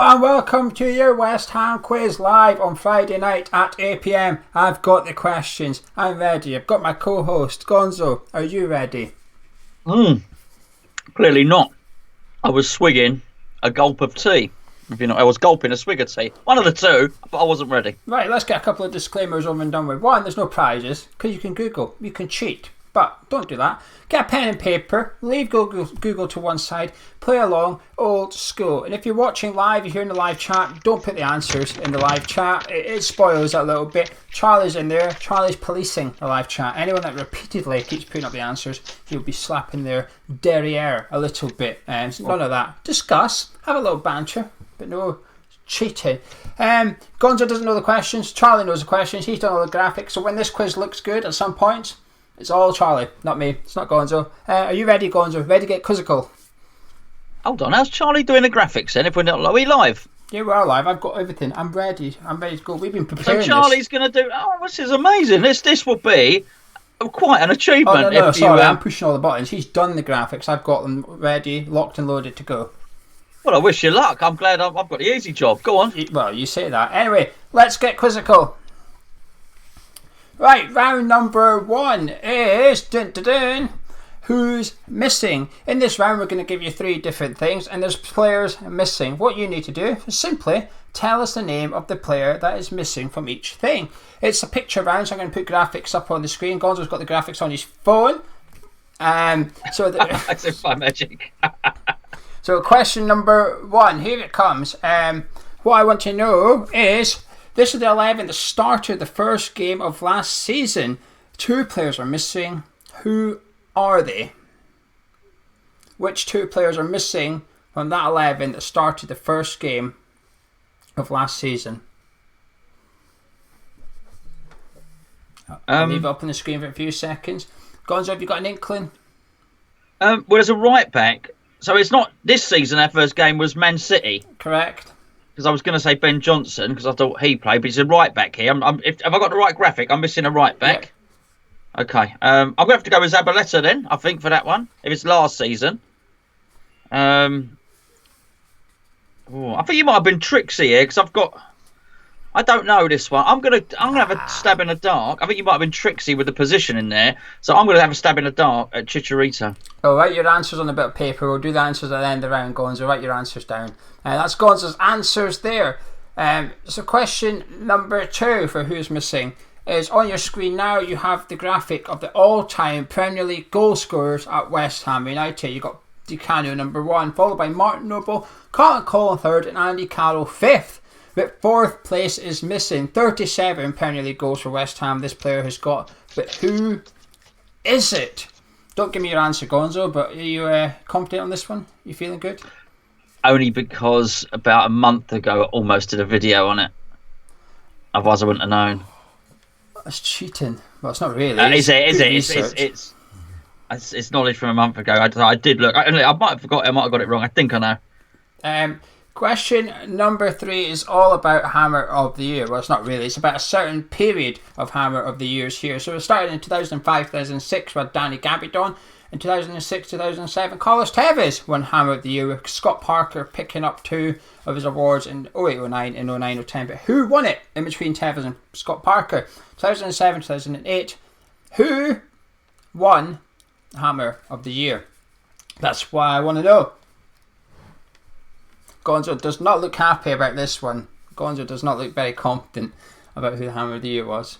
and welcome to your West Ham quiz live on Friday night at 8 p.m. I've got the questions. I'm ready. I've got my co-host Gonzo. Are you ready? Clearly not. I was swigging a gulp of tea. I was gulping a swig of tea. One of the two, but I wasn't ready. Right, let's get a couple of disclaimers over and done with. One, there's no prizes because you can Google. You can cheat. But don't do that. Get a pen and paper, leave Google to one side, play along, old school. And if you're watching live, you're here in the live chat, don't put the answers in the live chat. It spoils it a little bit. Charlie's in there. Charlie's policing the live chat. Anyone that repeatedly keeps putting up the answers, he'll be slapping their derriere a little bit. None of that. Discuss, have a little banter, but no cheating. Gonzo doesn't know the questions. Charlie knows the questions. He's done all the graphics. So when this quiz looks good at some point, it's all Charlie, not me. It's not Gonzo. Are you ready, Gonzo? Ready to get quizzical? Hold on, how's Charlie doing the graphics then? If we're not, are we live? Yeah, we are live. I've got everything. I'm ready. I'm ready to go. We've been preparing. So Charlie's going to do. Oh, this is amazing. This will be quite an achievement. Oh no, sorry, I'm pushing all the buttons. He's done the graphics. I've got them ready, locked and loaded to go. Well, I wish you luck. I'm glad I've got the easy job. Go on. Well, you say that. Anyway, let's get quizzical. Right, round number one is who's missing. In this round, we're going to give you three different things, and there's players missing. What you need to do is simply tell us the name of the player that is missing from each thing. It's a picture round, so I'm going to put graphics up on the screen. Gonzo's got the graphics on his phone. That's my magic. So question number one, here it comes. What I want to know is, this is the 11 that started the first game of last season. Two players are missing. Who are they? Which two players are missing from that 11 that started the first game of last season? I'll leave it up on the screen for a few seconds. Gonzo, have you got an inkling? Well, there's a right back. So it's not this season. Our first game was Man City. Correct. Because I was going to say Ben Johnson because I thought he played, but he's a right back here. Have I got the right graphic? I'm missing a right back. Yeah. Okay. I'm going to have to go with Zabaleta then, I think, for that one. If it's last season. I think you might have been tricksy here because I don't know this one. I'm gonna have a stab in the dark. I think you might have been tricksy with the position in there. So I'm gonna have a stab in the dark at Chicharito. Oh, write your answers on a bit of paper. We'll do the answers at the end of the round, Gonzo. Write your answers down. That's Gonzo's answers there. So question number two for who's missing is on your screen now. You have the graphic of the all-time Premier League goal scorers at West Ham United. You've got Di Canio number one, followed by Martin Noble, Colin Cole third, and Andy Carroll fifth. But fourth place is missing. 37 Premier League goals for West Ham this player has got. But who is it? Don't give me your answer, Gonzo, but are you confident on this one? You feeling good? Only because about a month ago I almost did a video on it. Otherwise I wouldn't have known. That's cheating. Well, it's not really. Is it? It's knowledge from a month ago. I did look. I might have forgot. I might have got it wrong. I think I know. Question number three is all about Hammer of the Year. Well, it's not really. It's about a certain period of Hammer of the Years here. So it started in 2005-2006 with Danny Gabidon. In 2006-2007, Carlos Tevez won Hammer of the Year with Scott Parker picking up two of his awards in 08-09 and 09-10. But who won it in between Tevez and Scott Parker? 2007-2008. Who won Hammer of the Year? That's why I want to know. Gonzo does not look happy about this one. Gonzo does not look very confident about who the Hammer of the Year was.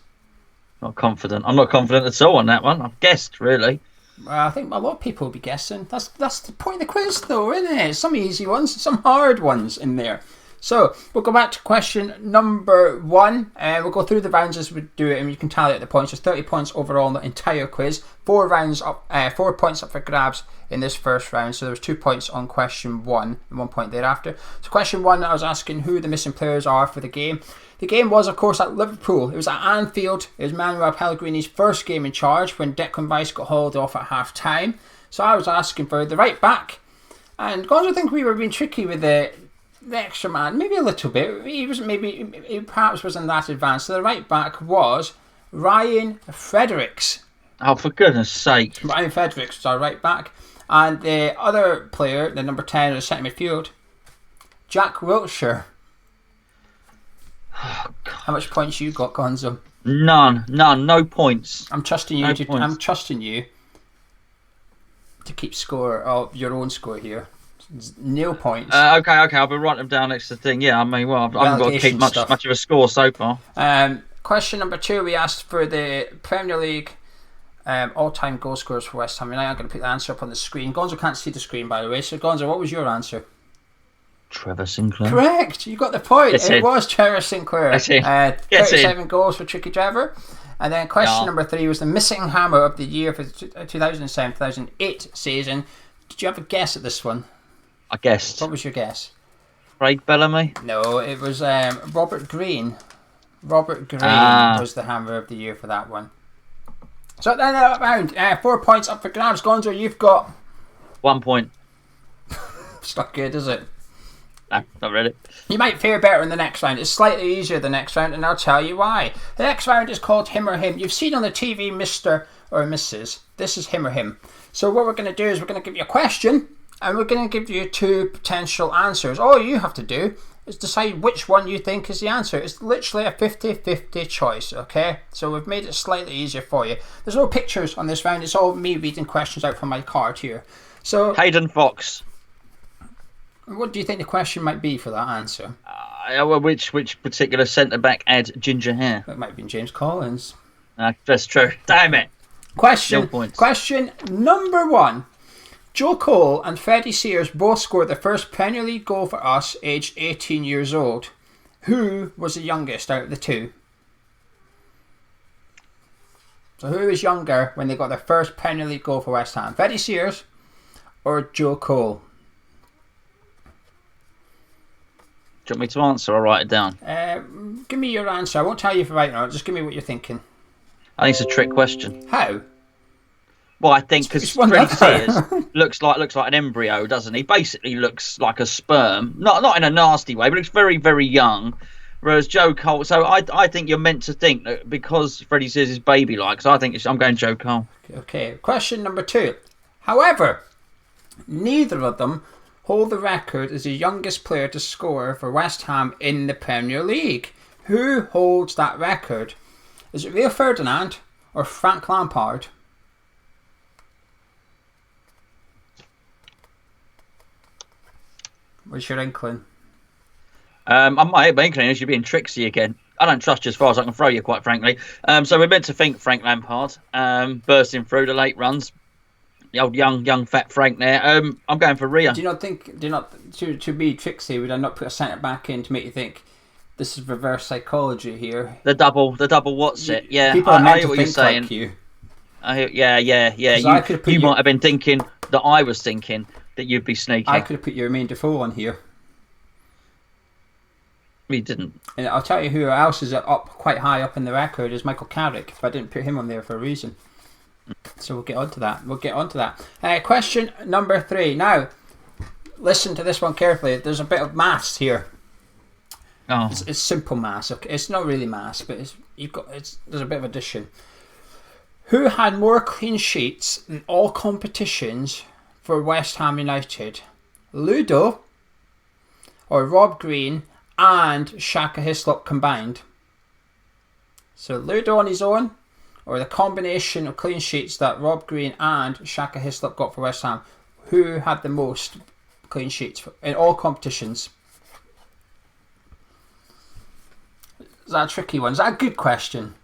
Not confident. I'm not confident at all on that one. I've guessed, really. Well, I think a lot of people will be guessing. That's the point of the quiz, though, isn't it? Some easy ones, some hard ones in there. So we'll go back to question number one. We'll go through the rounds as we do it, and you can tally up the points. There's 30 points overall in the entire quiz. 4 points up for grabs in this first round. So there was 2 points on question one and 1 point thereafter. So question one, I was asking who the missing players are for the game. The game was, of course, at Liverpool. It was at Anfield. It was Manuel Pellegrini's first game in charge when Declan Rice got hauled off at half time. So I was asking for the right back. And guys, I think we were being tricky with the extra man, maybe a little bit. He perhaps wasn't that advanced. So the right back was Ryan Fredericks. Oh, for goodness sake. Ryan Fredericks was our right back. And the other player, the number 10 of the centre midfield, Jack Wilshere. How much points you got, Gonzo? None, no points. I'm trusting you. I'm trusting you to keep score of your own score here. 0 points. Okay. I'll be writing them down next to the thing. Yeah, I mean, well, I haven't got to keep much of a score so far. Question number 2, we asked for the Premier League all-time goal scorers for West Ham United. I'm going to put the answer up on the screen. Gonzo can't see the screen, by the way. So, Gonzo, what was your answer? Trevor Sinclair. Correct. You got the point. It was Trevor Sinclair. 37 goals for Tricky Trevor. And then question number 3 was the missing hammer of the year for 2007-2008 season. Did you have a guess at this one? I guessed. What was your guess? Craig Bellamy? No, it was Robert Green. Robert Green was the hammer of the year for that one. So then round, 4 points up for grabs. Gonzo, you've got 1 point. It's not good, is it? No, not really. You might fare better in the next round. It's slightly easier the next round, and I'll tell you why. The next round is called Him or Him. You've seen on the TV Mr. or Mrs. This is Him or Him. So what we're going to do is we're going to give you a question, and we're going to give you 2 potential answers. All you have to do is decide which one you think is the answer. It's literally a 50-50 choice, okay? So we've made it slightly easier for you. There's no pictures on this round. It's all me reading questions out from my card here. So Hayden Fox. What do you think the question might be for that answer? Which particular centre-back had ginger hair? It might have been James Collins. That's true. Damn it. Question number 1. Joe Cole and Freddie Sears both scored their first Premier League goal for us, aged 18 years old. Who was the youngest out of the 2? So who was younger when they got their first Premier League goal for West Ham? Freddie Sears or Joe Cole? Do you want me to answer or write it down? Give me your answer. I won't tell you if you're right or not. Just give me what you're thinking. I think it's a trick question. How? Well, I think because Freddie Sears looks like an embryo, doesn't he? Basically looks like a sperm. Not in a nasty way, but looks very, very young. Whereas Joe Cole... So I think you're meant to think that because Freddie Sears is baby-like, so I think I'm going Joe Cole. Okay, question number 2. However, neither of them hold the record as the youngest player to score for West Ham in the Premier League. Who holds that record? Is it Rio Ferdinand or Frank Lampard? What's your inkling? My inkling is you're being tricksy again. I don't trust you as far as I can throw you, quite frankly. So we're meant to think Frank Lampard, bursting through the late runs. The old young fat Frank there. I'm going for Rio. Do you not think to be tricksy, would I not put a centre back in to make you think this is reverse psychology here? The double what's it? Yeah, people are meant I hear to what think you're saying. like you. Yeah. You might have been thinking that I was thinking that you'd be sneaky. I could have put your main Defoe on here. You didn't. And I'll tell you who else is up quite high up in the record is Michael Carrick. If I didn't put him on there for a reason. So we'll get on to that. Question number 3. Now, listen to this one carefully. There's a bit of maths here. Oh. It's simple maths. Okay, it's not really maths, but there's a bit of addition. Who had more clean sheets in all competitions for West Ham United? Ludo or Rob Green and Shaka Hislop combined? So Ludo on his own, or the combination of clean sheets that Rob Green and Shaka Hislop got for West Ham. Who had the most clean sheets in all competitions? Is that a tricky one? Is that a good question?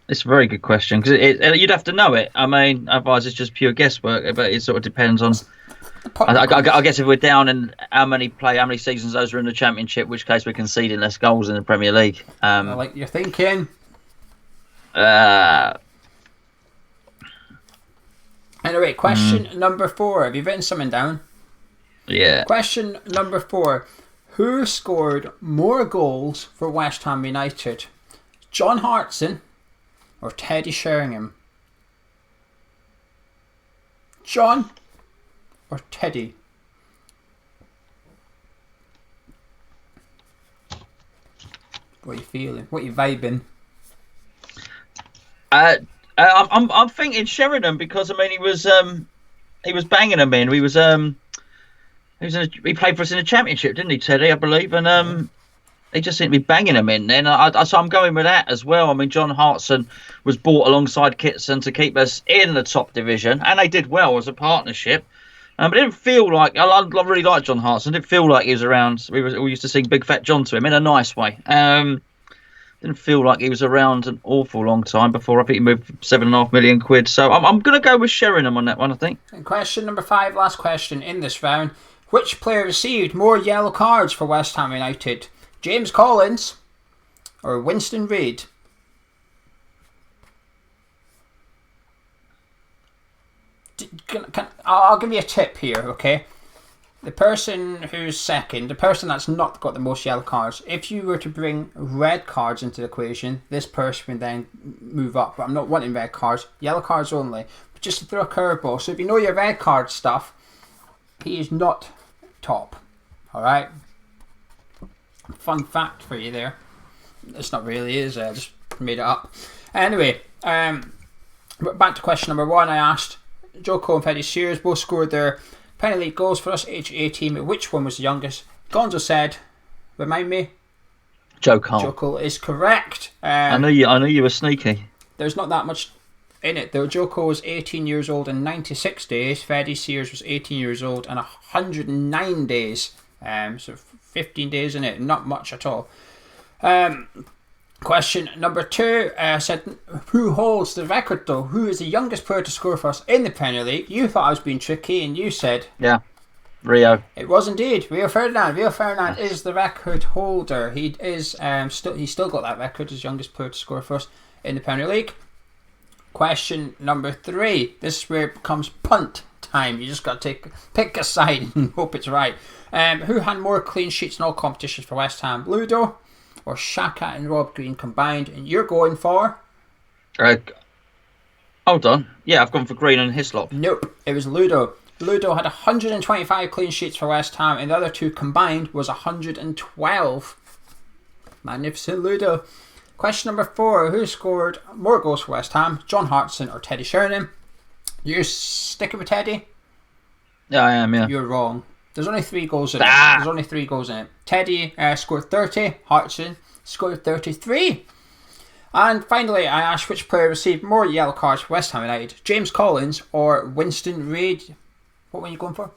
It's a very good question because you'd have to know it. I mean, otherwise it's just pure guesswork. But it sort of depends on. I guess if we're down and how many seasons those are in the Championship, which case we're conceding less goals in the Premier League. I like your thinking. Anyway, question number 4. Have you written something down? Yeah. Question number 4. Who scored more goals for West Ham United? John Hartson or Teddy Sheringham? John or Teddy? What are you feeling? What are you vibing? I'm thinking Sheringham because I mean he was banging them in. He played for us in the championship, didn't he, Teddy? I believe, and he just seemed to be banging them in. Then so I'm going with that as well. I mean, John Hartson was bought alongside Kitson to keep us in the top division, and they did well as a partnership. But it didn't feel like I really liked John Hartson. It didn't feel like he was around. We used to sing Big Fat John to him in a nice way. Didn't feel like he was around an awful long time before I think he moved for £7.5 million. So I'm going to go with Sheringham on that one, I think. And question number 5, last question in this round. Which player received more yellow cards for West Ham United? James Collins or Winston Reid? I'll give you a tip here, okay? The person who's second, the person that's not got the most yellow cards, if you were to bring red cards into the equation, this person would then move up. But I'm not wanting red cards, yellow cards only. But just to throw a curveball. So if you know your red card stuff, he is not top. Alright? Fun fact for you there. It's not really, is it? I just made it up. Anyway, back to question number 1. I asked Joko and Freddie Shears both scored their Premier League goals for us, age 18. Which one was the youngest? Gonzo said, remind me. Joe Cole. Joe Cole is correct. I knew you were sneaky. There's not that much in it though. Joe Cole was 18 years old in 96 days. Freddie Sears was 18 years old and 109 days. So 15 days in it. Not much at all. Question number 2 said, who holds the record though? Who is the youngest player to score for us in the Premier League? You thought I was being tricky and you said... Yeah, Rio. It was indeed Rio Ferdinand. Rio Ferdinand is the record holder. He is he's still got that record as youngest player to score for us in the Premier League. Question number 3. This is where it becomes punt time. You just got to pick a side and hope it's right. Who had more clean sheets in all competitions for West Ham? Ludo or Xhaka and Rob Green combined? And you're going for... Hold on. Yeah, I've gone for Green and Hislop. Nope, it was Ludo. Ludo had 125 clean sheets for West Ham, and the other two combined was 112. Magnificent Ludo. Question number 4. Who scored more goals for West Ham? John Hartson or Teddy Sheringham? You're sticking with Teddy? Yeah, I am, yeah. You're wrong. There's only 3 goals in it. There's only 3 goals in it. Teddy scored 30. Hartson scored 33. And finally, I asked which player received more yellow cards for West Ham United. James Collins or Winston Reid? What were you going for?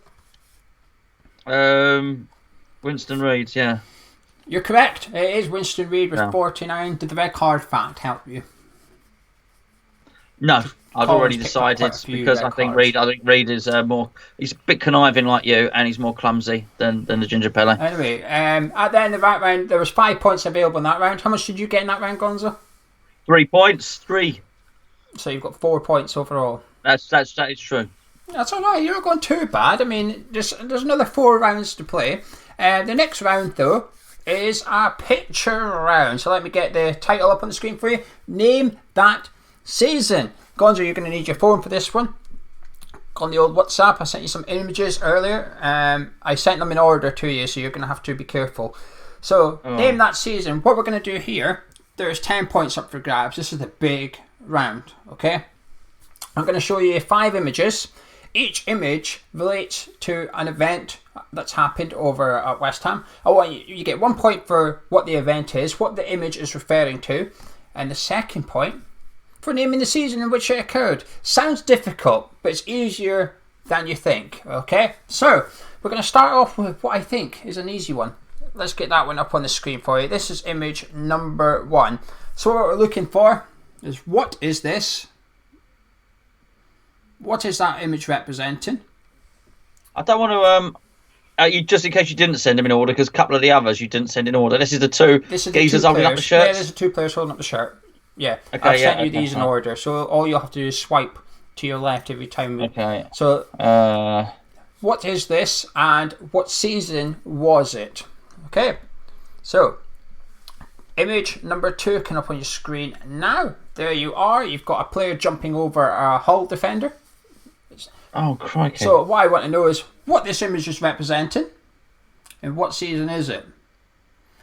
Winston Reid, yeah. You're correct. It is Winston Reid with 49. Did the red card fact help you? No, I've already decided because I think Reid is more. He's a bit conniving like you, and he's more clumsy than the Ginger Pele. Anyway, at the end of that round, there was 5 points available in that round. How much did you get in that round, Gonzo? 3 points. 3. So you've got 4 points overall. That is true. That's all right. You're not going too bad. I mean, there's another 4 rounds to play. The next round, though, is our picture round. So let me get the title up on the screen for you. Name that season. Gonzo, you're going to need your phone for this one. On the old WhatsApp, I sent you some images earlier. I sent them in order to you, so you're going to have to be careful. So, name that season. What we're going to do here, there's 10 points up for grabs. This is the big round, okay? I'm going to show you 5 images. Each image relates to an event that's happened over at West Ham. I want you get 1 point for what the event is, what the image is referring to, and the second point for naming the season in which it occurred. Sounds difficult, but it's easier than you think, okay? So, we're going to start off with what I think is an easy one. Let's get that one up on the screen for you. This is image number 1. So what we're looking for is, what is this? What is that image representing? I don't want to... you, just in case you didn't send them in order, because a couple of the others you didn't send in order. This is the 2 geezers holding up the shirts. Yeah, there's the 2 players holding up the shirt. Yeah, okay, I've sent you these in order, so all you'll have to do is swipe to your left every time. Okay. So, what is this, and what season was it? Okay, so image number 2 coming up on your screen now. There you are. You've got a player jumping over a Hull defender. Oh, crikey. So what I want to know is what this image is representing, and what season is it?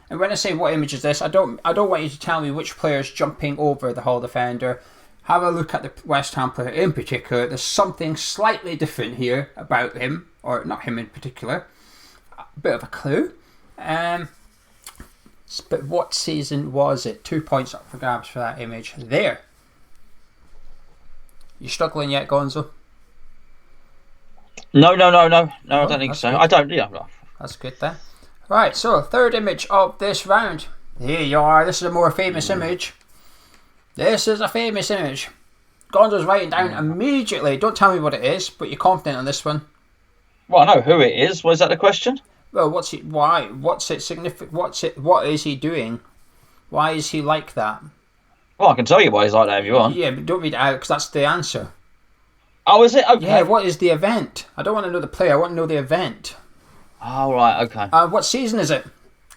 And when I say what image is this, I don't want you to tell me which player is jumping over the Hull defender. have a look at the West Ham player in particular. There's something slightly different here about him, or not him in particular. A bit of a clue. But what season was it? 2 points up for grabs for that image there. You struggling yet, Gonzo? No, I don't think so. Good. I don't. Yeah, no. That's good then. Right, so third image of this round. Here you are. This is a more famous image. This is a famous image. Gonzo's writing down immediately. Don't tell me what it is, but you're confident on this one. Well, I know who it is. Was that the question? Well, what's it? Why? What's it significant? What is he doing? Why is he like that? Well, I can tell you why he's like that if you want. Yeah, but don't read it out because that's the answer. Oh, is it? Okay. Yeah, what is the event? I don't want to know the player. I want to know the event. Oh, right. Okay. What season is it?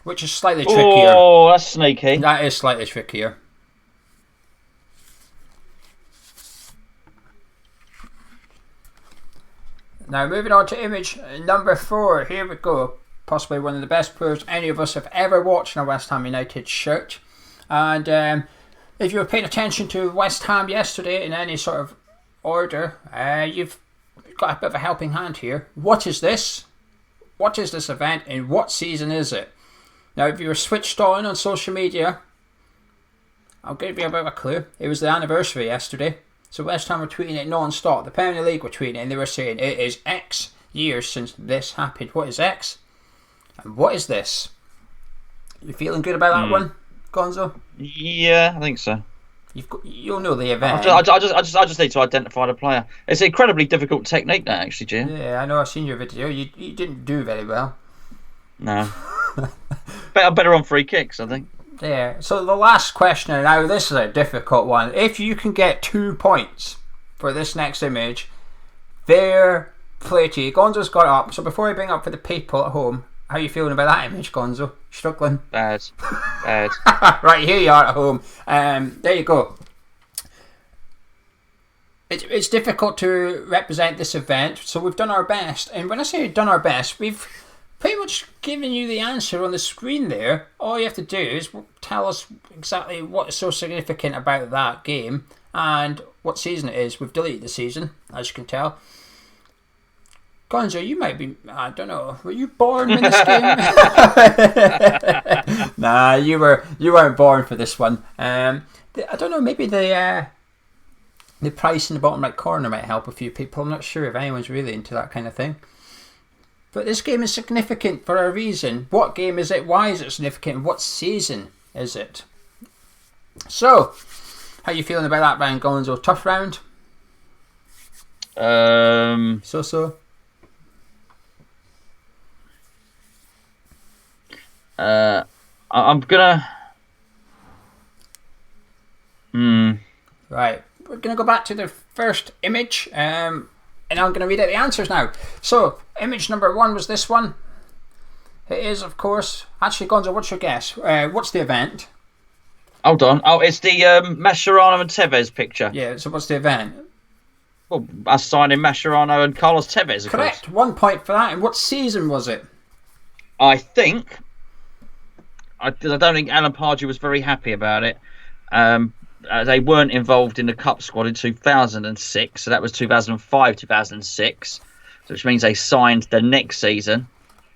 Which is slightly trickier. Oh, that's sneaky. That is slightly trickier. Now, moving on to image number 4. Here we go. Possibly one of the best players any of us have ever watched in a West Ham United shirt. And if you were paying attention to West Ham yesterday in any sort of order, you've got a bit of a helping hand here. What is this? What is this event and what season is it? Now, if you were switched on social media, I'll give you a bit of a clue. It was the anniversary yesterday. So West Ham were tweeting it non-stop. The Premier League were tweeting it and they were saying it is X years since this happened. What is X? And what is this? You feeling good about that one, Gonzo? Yeah, I think so. You'll know the event. I just need to identify the player. It's an incredibly difficult technique, that actually, Jim. Yeah, I know. I've seen your video. You didn't do very well. No. better on free kicks, I think. Yeah. So the last question now. This is a difficult one. If you can get 2 points for this next image, fair play to you. Gonzo's got it up. So before I bring up for the people at home, how are you feeling about that image, Gonzo? Struggling? Bad. Right, here you are at home. There you go. It's difficult to represent this event, so we've done our best. And when I say we've done our best, we've pretty much given you the answer on the screen there. All you have to do is tell us exactly what is so significant about that game and what season it is. We've deleted the season, as you can tell. Gonzo, you might be, I don't know, were you born in this game? Nah, you weren't born for this one. I don't know, maybe the price in the bottom right corner might help a few people. I'm not sure if anyone's really into that kind of thing. But this game is significant for a reason. What game is it? Why is it significant? What season is it? So, how you feeling about that round, Gonzo? Tough round? So. I'm gonna. Right, we're gonna go back to the first image, and I'm gonna read out the answers now. So, image number 1 was this one. It is, of course. Actually, Gonzo, what's your guess? What's the event? Hold on. Oh, it's the Mascherano and Tevez picture. Yeah. So, what's the event? Well, us signing Mascherano and Carlos Tevez. Of Correct. Course. 1 point for that. And what season was it? I think. I don't think Alan Pardew was very happy about it. They weren't involved in the Cup squad in 2006, so that was 2005, 2006, which means they signed the next season.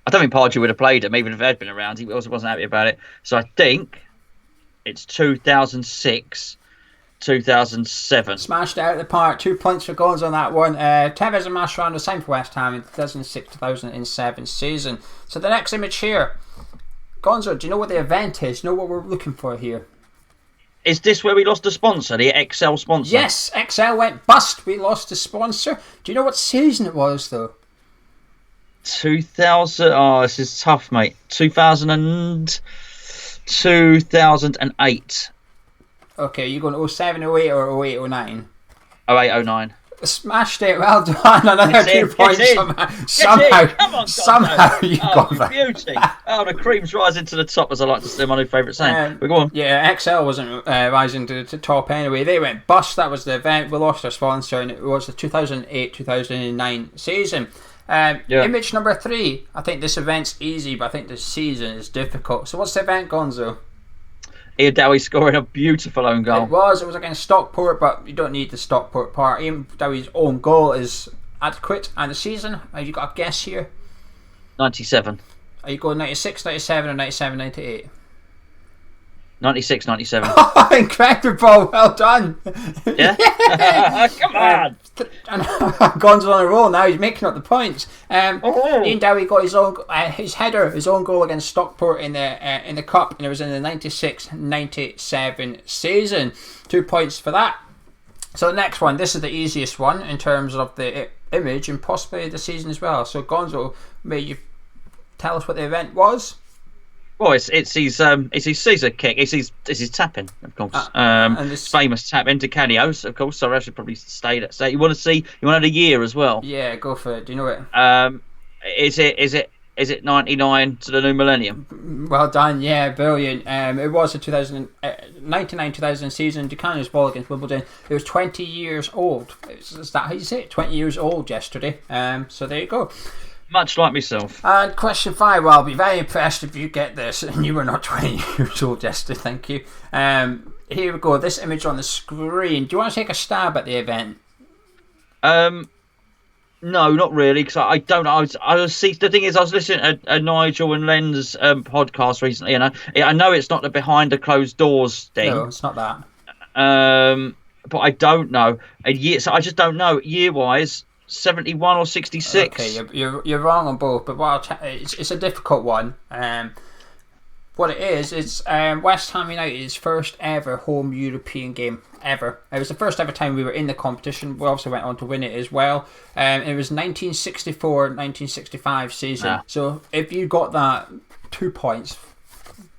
I don't think Pardew would have played him, even if they'd been around. He wasn't happy about it. So I think it's 2006, 2007. Smashed out of the park. 2 points for Gonzo on that one. Tevez and Mascherano signed for West Ham in the 2006-2007 season. So the next image here. Gonzo, do you know what the event is? Do you know what we're looking for here? Is this where we lost the sponsor, the XL sponsor? Yes, XL went bust. We lost the sponsor. Do you know what season it was, though? 2000. Oh, this is tough, mate. 2008. Okay, you going 07, 08 or 08, 09? 08, 09. Smashed it. Well done. Another 2 points somehow you got that. Beauty. Oh, the cream's rising to the top, as I like to say, my new favourite saying. But go on. Yeah, XL wasn't rising to the top anyway. They went bust. That was the event. We lost our sponsor, and it was the 2008-2009 season. Image number 3. I think this event's easy, but I think the season is difficult. So what's the event, Gonzo? Ian Dowie scoring a beautiful own goal. It was against Stockport, but you don't need the Stockport part. Ian Dowie's own goal is adequate. And the season, have you got a guess here? 97. Are you going 96, 97 or 97, 98? 96, 97. Oh, incredible! Well done. Yeah? Come on! Gonzo on a roll now. He's making up the points. Ian Dowie got his own his own goal against Stockport in the cup, and it was in the 96-97 season. 2 points for that. So the next one, this is the easiest one in terms of the image and possibly the season as well. So Gonzo, may you tell us what the event was? Well, it's his Caesar kick. It's his tapping, of course. And this famous tap into Canios, of course. So I should probably stay. You want to know the year as well? Yeah, go for it. Do you know it? Is it 99 to the new millennium? Well done. Yeah, brilliant. It was a 99-2000 season. Ducani's ball against Wimbledon. It was 20 years old. Is that how you say it? 20 years old yesterday. So there you go. Much like myself. And question 5, well, I'll be very impressed if you get this. And you were not 20 years old yesterday, thank you. Here we go, this image on the screen. Do you want to take a stab at the event? No, not really, because I don't. I was see. The thing is, I was listening to a Nigel and Len's podcast recently, and I know it's not the behind the closed doors thing. No, it's not that. But I don't know. So I just don't know year wise. 71 or 66. Okay, you're wrong on both, but it's a difficult one. What it is, it's West Ham United's first ever home European game ever. It was the first ever time we were in the competition. We also went on to win it as well. It was 1964-1965 season. Yeah. So if you got that, 2 points.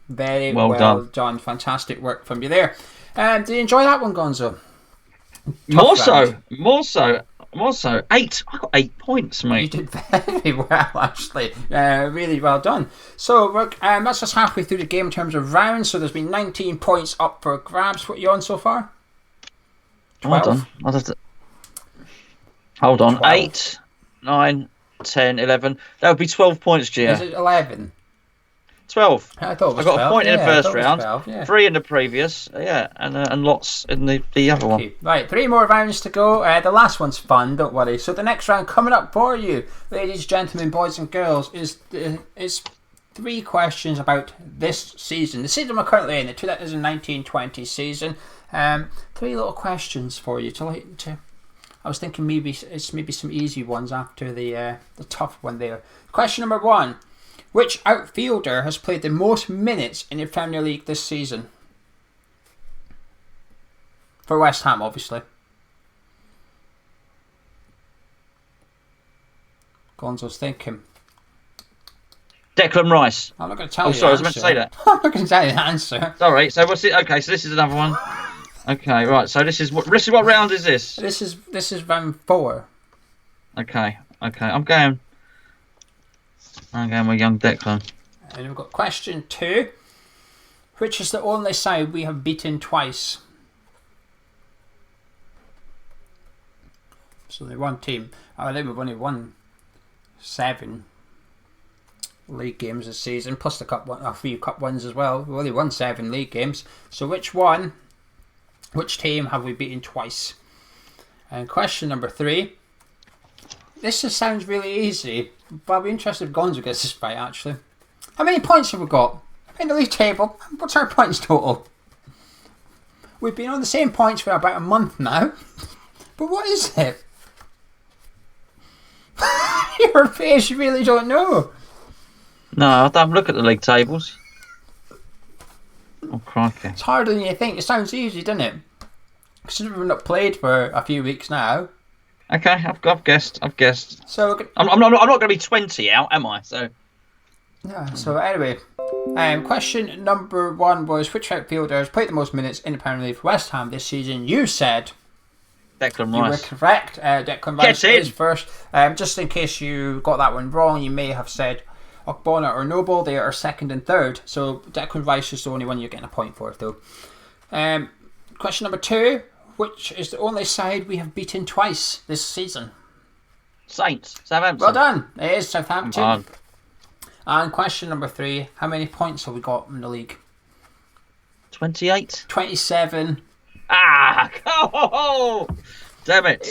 Very well done. Fantastic work from you there. Did you enjoy that one, Gonzo? More so. 8. I got 8 points, mate. You did very well, actually. Really well done. So that's just halfway through the game in terms of rounds. So there's been 19 points up for grabs. What are you on so far? 12. Hold on. 12. 8, 9, 10, 11. That would be 12 points, Gia. Is it 11? 12. I thought it was I got 12. A point in the first round, 12, 3 in the previous, and lots in the other one. Right, 3 more rounds to go. The last one's fun, don't worry. So the next round coming up for you, ladies, gentlemen, boys and girls, is 3 questions about this season. The season we're currently in, the 2019-20 season. 3 little questions for you to. I was thinking maybe some easy ones after the tough one there. Question number 1. Which outfielder has played the most minutes in the Premier League this season? For West Ham, obviously. Gonzo's thinking. Declan Rice. I'm not going to tell you the answer. I was meant to say that. I'm not going to tell you the answer. Sorry, so what's it? Okay, so this is another one. Okay, right, so this is what round is this? This is round 4. Okay, I'm going with young Declan. And we've got question 2. Which is the only side we have beaten twice? So the one team. I think we've only won 7 league games this season, plus a few cup ones as well. We've only won 7 league games. So which team have we beaten twice? And question number 3. This just sounds really easy, but I'll be interested if Gonzo gets this right, actually. How many points have we got? In the league table, what's our points total? We've been on the same points for about a month now. But what is it? Your face, you really don't know. No, I don't look at the league tables. Oh, crikey. It's harder than you think. It sounds easy, doesn't it? Considering we've not played for a few weeks now. Okay, I've guessed. So I'm not going to be 20 out, am I? So. Yeah. So anyway, question number 1 was which outfielder has played the most minutes in the Premier League for West Ham this season? You said Declan Rice. You were correct. Declan Rice is first. Just in case you got that one wrong, you may have said Ogbonna or Noble. They are second and third. So Declan Rice is the only one you're getting a point for, though. Question number 2. Which is the only side we have beaten twice this season? Saints. Southampton. Well done. It is Southampton. And question number 3. How many points have we got in the league? 28? 27. Ah, oh, damn it.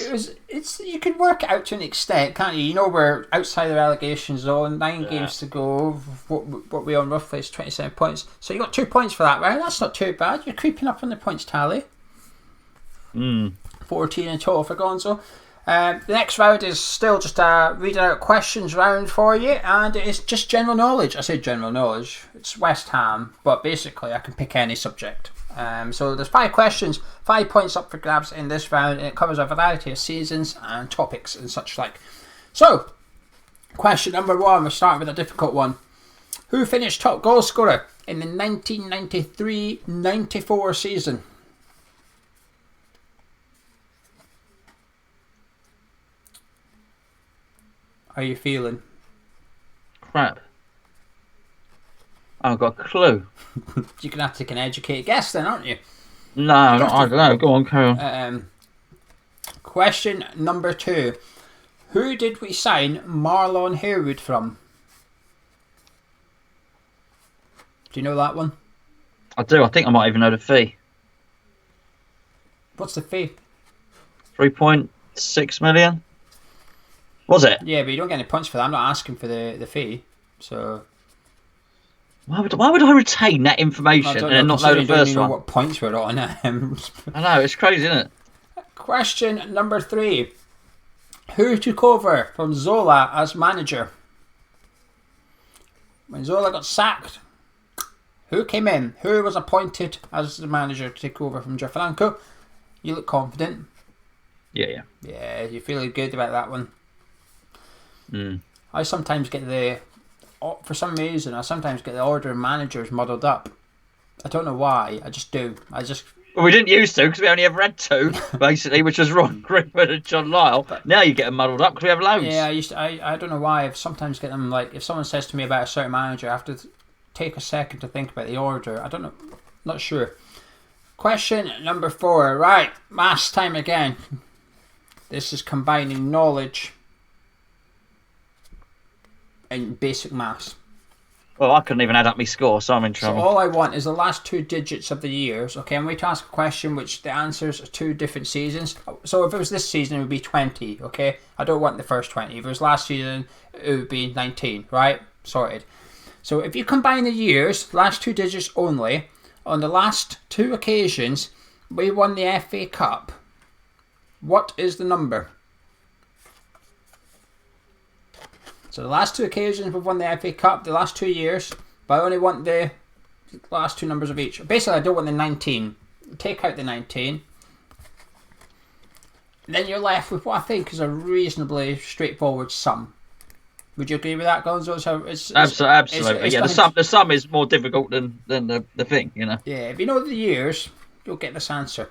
It's you can work it out to an extent, can't you? You know we're outside the relegation zone, 9 games to go. What we on roughly is 27 points. So you got 2 points for that, right? That's not too bad. You're creeping up on the points tally. 14 in total for Gonzo. The next round is still just a read out questions round for you, and it's just general knowledge. I say general knowledge. It's West Ham, but basically I can pick any subject. So there's 5 questions, 5 points up for grabs in this round, and it covers a variety of seasons and topics and such like. So, question number 1, we're starting with a difficult one. Who finished top goal scorer in the 1993-94 season? How are you feeling? Crap. I've got a clue. You're going to have to take an educated guess then, aren't you? No, I don't know. Go on, carry on. Question number 2. Who did we sign Marlon Harewood from? Do you know that one? I do. I think I might even know the fee. What's the fee? 3.6 million. Was it? Yeah, but you don't get any points for that. I'm not asking for the fee. So why would I retain that information and then not know the first one? Know what points we're on. I know, it's crazy, isn't it? Question number 3. Who took over from Zola as manager? When Zola got sacked, who came in? Who was appointed as the manager to take over from Gianfranco? You look confident. Yeah. Yeah, you're feeling good about that one. I sometimes get for some reason, I sometimes get the order of managers muddled up. I don't know why. I just do. Well, we didn't used to because we only ever had 2, basically, which was Ron Greenwood and John Lyle. Now you get them muddled up because we have loads. Yeah, I don't know why. I sometimes get them, like, if someone says to me about a certain manager, I have to take a second to think about the order. I don't know. Not sure. Question number 4. Right, maths time again. This is combining knowledge and basic maths. Well, I couldn't even add up my score, so I'm in trouble. So all I want is the last 2 digits of the years. Okay, I'm going to ask a question which the answers are 2 different seasons. So if it was this season, it would be 20. Okay, I don't want the first 20. If it was last season, it would be 19. Right, sorted. So if you combine the years, last 2 digits only, on the last 2 occasions we won the FA Cup, what is the number? So the last 2 occasions we've won the FA Cup, the last 2 years, but I only want the last 2 numbers of each. Basically, I don't want the 19. Take out the 19. Then you're left with what I think is a reasonably straightforward sum. Would you agree with that, Gonzo? So absolutely. The sum is more difficult than the thing, you know. Yeah, if you know the years, you'll get this answer.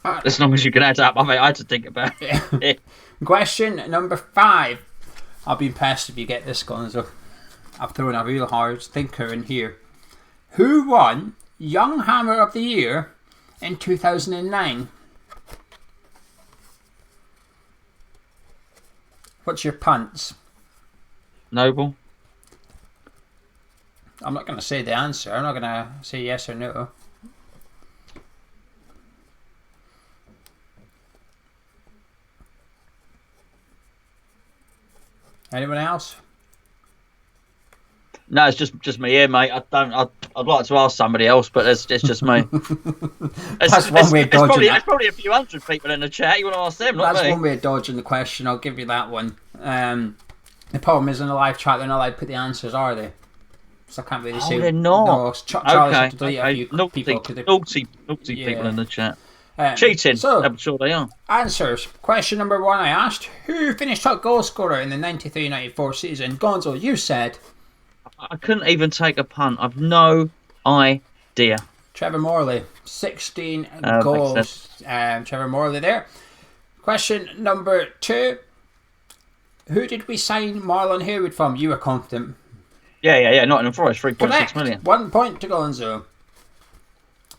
As long as you can add up. I mean, I had to think about it. Question number 5. I'll be impressed if you get this, Gonzo. I've thrown a real hard thinker in here. Who won Young Hammer of the Year in 2009? What's your punts? Noble. I'm not going to say the answer. I'm not going to say yes or no. Anyone else? No, it's just me here, mate. I'd like to ask somebody else, but it's just me. That's one way of dodging There's probably a few hundred people in the chat. You want to ask them, not me. That's one way of dodging the question. I'll give you that one. The problem is in the live chat, they're not allowed to put the answers, are they? So I can't really see. They're not. No, Charlie's had to delete a few naughty people in the chat. Cheating. So, I'm sure they are. Answers. Question number 1 I asked. Who finished top goal scorer in the 93-94 season? Gonzo, you said... I couldn't even take a punt. I've no idea. Trevor Morley. 16 goals. Trevor Morley there. Question number 2. Who did we sign Marlon Harewood from? You were confident. Yeah. Nottingham Forest, 3.6 million. 1 point to Gonzo.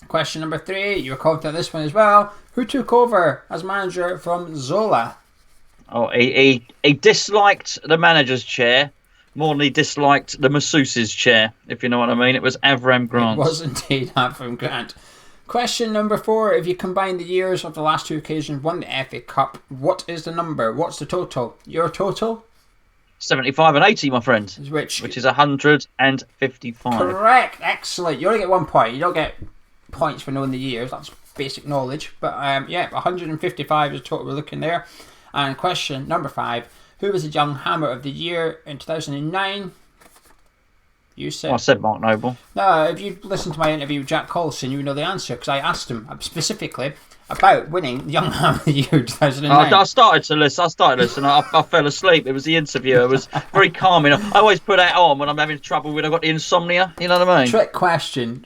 Question number 3. You were confident on this one as well. Who took over as manager from Zola? Oh, he disliked the manager's chair, more than he disliked the masseuse's chair, if you know what I mean. It was Avram Grant. It was indeed Avram Grant. Question number 4. If you combine the years of the last 2 occasions won the FA Cup, what is the number? What's the total? Your total? 75 and 80, my friend. Which is 155. Correct. Excellent. You only get 1 point. You don't get points for knowing the years. That's basic knowledge. But yeah, 155 is the total we're looking there. And question number 5. Who was the Young Hammer of the Year in 2009? You said... I said Mark Noble. No, if you listened to my interview with Jack Collison, you would know the answer, because I asked him specifically about winning the Young Hammer of the Year 2009. I started to listen. I fell asleep. It was the interview. It was very calming. I always put that on when I'm having trouble when I've got the insomnia. You know what I mean? Trick question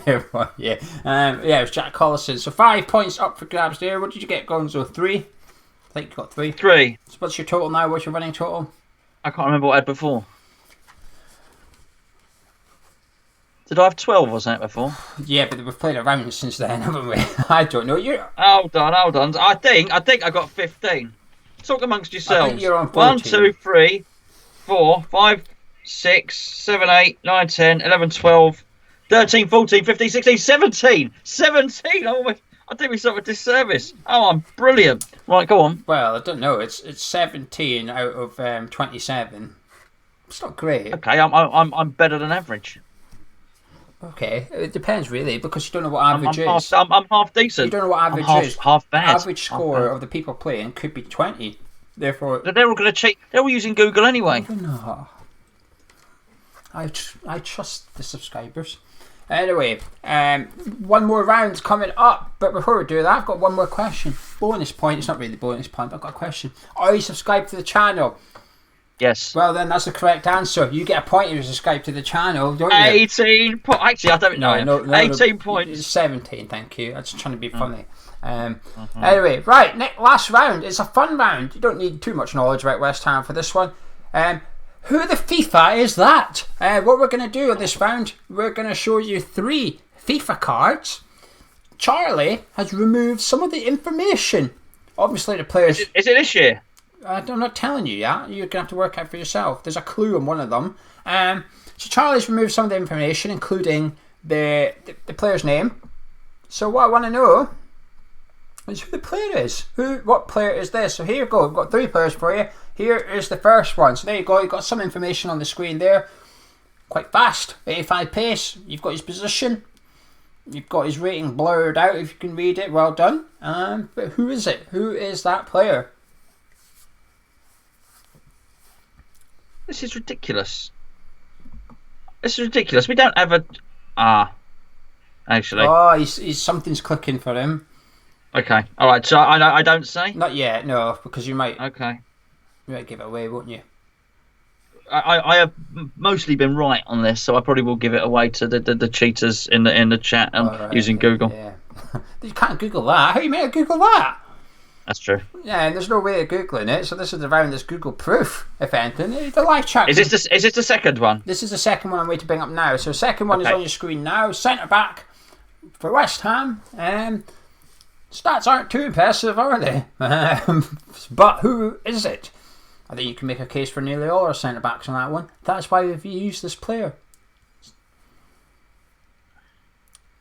there for you. Yeah, it was Jack Collison. So 5 points up for grabs there. What did you get, Gonzo? 3? I think you got 3. 3. So what's your total now? What's your running total? I can't remember what I had before. Did I have 12 or something before? Yeah, but we've played around since then, haven't we? I don't know. Hold on. I think I got 15. Talk amongst yourselves. I think you're on 14. 1, 2, 3, 4, 5, 6, 7, 8, 9, 10, 11, 12, 13, 14, 15, 16, 17. 17! I did myself a disservice. Oh, I'm brilliant. Right, go on. Well, I don't know. It's 17 out of 27. It's not great. Okay, I'm better than average. Okay, it depends really, because you don't know what average is. I'm half decent. You don't know what average is. Half bad. Average score of the people playing could be 20. Therefore, they're all going to cheat. They're all using Google anyway. No, I trust the subscribers. Anyway, one more round coming up. But before we do that, I've got one more question. Bonus point. It's not really bonus point, but I've got a question. Are you subscribed to the channel? Yes. Well, then that's the correct answer. You get a point if you subscribe to the channel, don't you? 18 points. Actually, I don't know. No, 18 points. 17, thank you. I was trying to be funny. Anyway, right, last round. It's a fun round. You don't need too much knowledge about West Ham for this one. Who the FIFA is that? What we're going to do in this round, we're going to show you 3 FIFA cards. Charlie has removed some of the information. Obviously, the players... Is it this year? I'm not telling you yet. You're going to have to work out for yourself. There's a clue on one of them. So Charlie's removed some of the information, including the player's name. So what I want to know is who the player is. What player is this? So here you go. We've got 3 players for you. Here is the first one. So there you go. You've got some information on the screen there. Quite fast. 85 pace. You've got his position. You've got his rating blurred out if you can read it. Well done. But who is it? Who is that player? This is ridiculous. We don't have a... actually. Oh, he's something's clicking for him. Okay. All right. So I don't say? Not yet, no, because you might... Okay. You might give it away, won't you? I have mostly been right on this, so I probably will give it away to the cheaters in the chat using Google. Yeah. You can't Google that. How are you meant to Google that? That's true. Yeah, and there's no way of Googling it, so this is the round that's Google proof, if anything. The live chat... Is this the second one? This is the second one I'm waiting to bring up now. So second one is on your screen now. Centre back for West Ham. Stats aren't too impressive, are they? But who is it? I think you can make a case for nearly all our centre backs on that one. That's why we've used this player.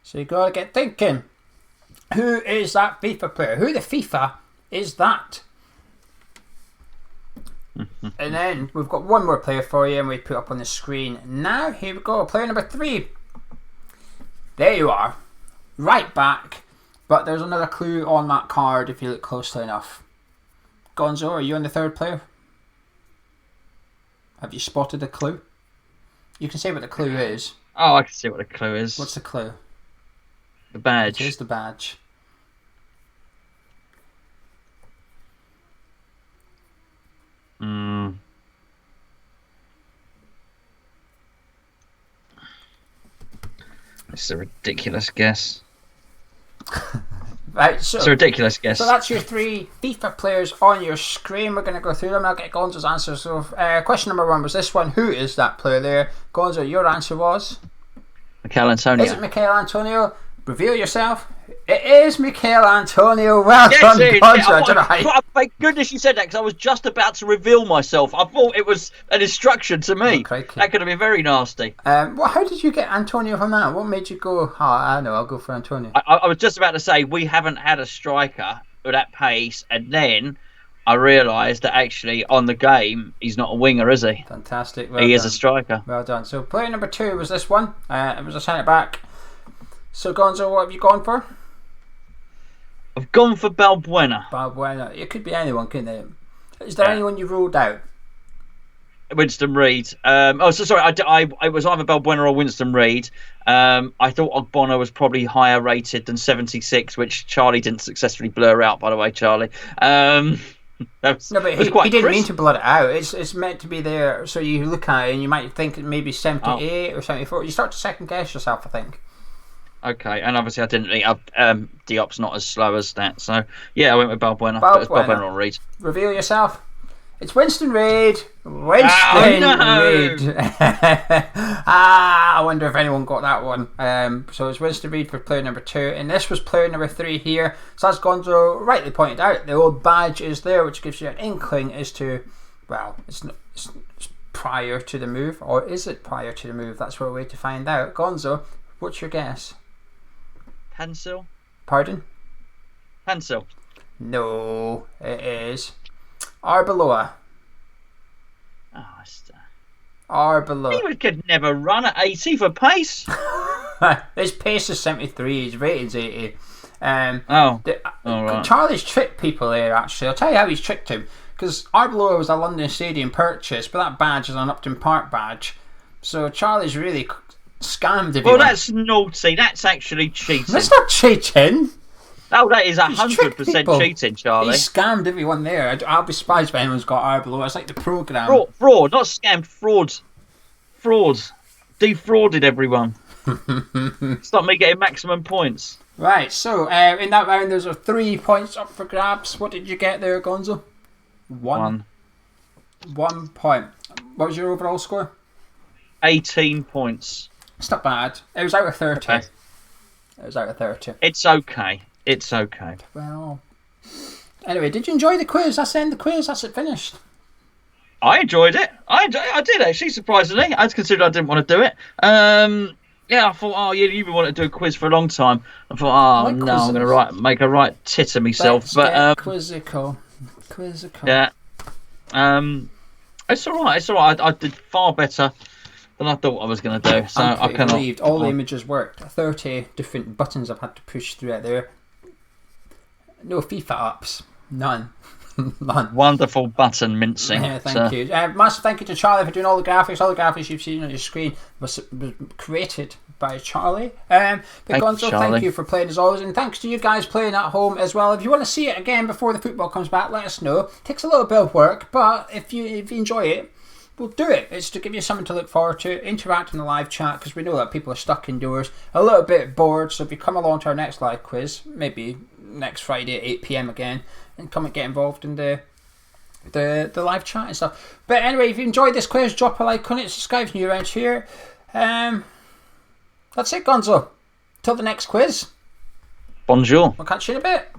So you got to get thinking. Who is that FIFA player? Who the FIFA is that? And then we've got one more player for you, and we put up on the screen now. Here we go. Player number 3. There you are. Right back. But there's another clue on that card if you look closely enough. Gonzo, are you on the 3rd player? Have you spotted the clue? You can say what the clue is. Oh, I can see what the clue is. What's the clue? The badge. It is the badge. It's a ridiculous guess. Right, so it's a ridiculous guess. So that's your 3 FIFA players on your screen. We're going to go through them and I'll get Gonzo's answer. So question number 1 was this one. Who is that player there? Gonzo, your answer was? Mikel Antonio. Is it Mikel Antonio? Reveal yourself. It is Michael Antonio. Well Yes, done, it is. Gonzo. I don't know how. Thank goodness you said that, because I was just about to reveal myself. I thought it was an instruction to me. That could have been very nasty. Well, how did you get Antonio from that? What made you go, I know, I'll go for Antonio? I was just about to say, we haven't had a striker at that pace, and then I realised that actually on the game, he's not a winger, is he? Fantastic. He is a striker. Well done. So player number 2 was this one. It was a centre back. So Gonzo, what have you gone for? I've gone for Balbuena. Balbuena. It could be anyone, couldn't it? Is there anyone you ruled out? Winston Reid. Sorry. I was either Balbuena or Winston Reid. I thought Ogbonna was probably higher rated than 76, which Charlie didn't successfully blur out, by the way, Charlie. No, but he didn't mean to blur it out. It's meant to be there, so you look at it and you might think it maybe 78 or 74. You start to second guess yourself, I think. Okay, and obviously I didn't think Diop's not as slow as that, so yeah, I went with Balbuena. But it's Balbuena or Reid. Reveal yourself. It's Winston Reid. Reid. I wonder if anyone got that one. So it's Winston Reid for player number 2, and this was player number 3 here. So as Gonzo rightly pointed out, the old badge is there, which gives you an inkling as to, well, it's prior to the move, or is it prior to the move? That's what we're to find out. Gonzo, what's your guess? Hansel? Pardon? Hansel. No, it is Arbeloa. Arbeloa. He could never run at 80 for pace. His pace is 73, his rating's 80. All right. Charlie's tricked people here, actually. I'll tell you how he's tricked him. Because Arbeloa was a London Stadium purchase, but that badge is an Upton Park badge. So Charlie's really scammed everyone. Well, that's naughty. That's actually cheating. That's not cheating. Oh, that is 100% cheating, Charlie. He scammed everyone there. I'll be surprised if anyone's got Arbeloa. It's like the programme. Fraud, not scammed. Fraud. Defrauded everyone. Stop me getting maximum points. Right, so in that round, there's 3 points up for grabs. What did you get there, Gonzo? 1 point. What was your overall score? 18 points. It's not bad. It was out of 30. Okay. It was out of 30. It's okay. It's okay. Well, anyway, did you enjoy the quiz? That's the end of the quiz. That's it finished. I enjoyed it. I did, actually, surprisingly. I considered I didn't want to do it. Yeah, I thought, you've been wanting to do a quiz for a long time. I thought, I'm going to make a right tit of myself. Quizzical. Yeah. It's all right. It's all right. I did far better than I thought I was going to do. So I cannot believe all the images worked. 30 different buttons I've had to push through out there. No FIFA apps. None. None. Wonderful button mincing. Yeah, thank you. Massive thank you to Charlie for doing all the graphics. All the graphics you've seen on your screen was created by Charlie. But Gonzo, thank you for playing as always, and thanks to you guys playing at home as well. If you want to see it again before the football comes back, let us know. It takes a little bit of work, but if you enjoy it, we'll do it. It's to give you something to look forward to, interact in the live chat, because we know that people are stuck indoors, a little bit bored. So if you come along to our next live quiz, maybe next Friday at 8 PM again, and come and get involved in the live chat and stuff. But anyway, if you enjoyed this quiz, drop a like on it, subscribe if you're around here. That's it, Gonzo. Till the next quiz. Bonjour. We'll catch you in a bit.